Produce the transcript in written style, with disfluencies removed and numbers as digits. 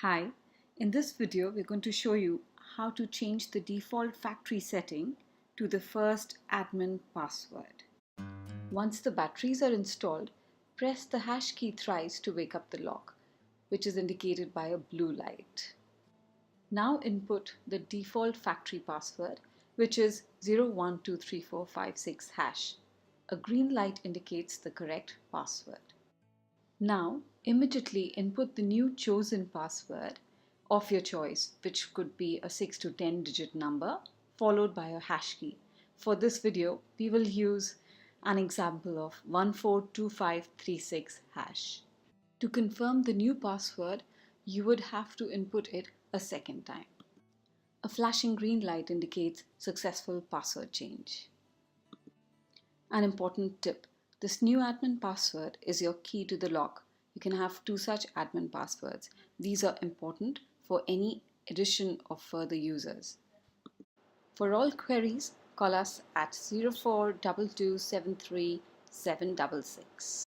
Hi, in this video we're going to show you how to change the default factory setting to the first admin password. Once the batteries are installed, press the hash key thrice to wake up the lock, which is indicated by a blue light. Now input the default factory password, which is 012345 hash. A green light indicates the correct password. Now, immediately input the new chosen password of your choice, which could be a 6 to 10 digit number followed by a hash key. For this video, we will use an example of 142536 hash. To confirm the new password, you would have to input it a second time. A flashing green light indicates successful password change. An important tip: this new admin password is your key to the lock. You can have 2 such admin passwords. These are important for any addition of further users. For all queries, call us at 042273 766.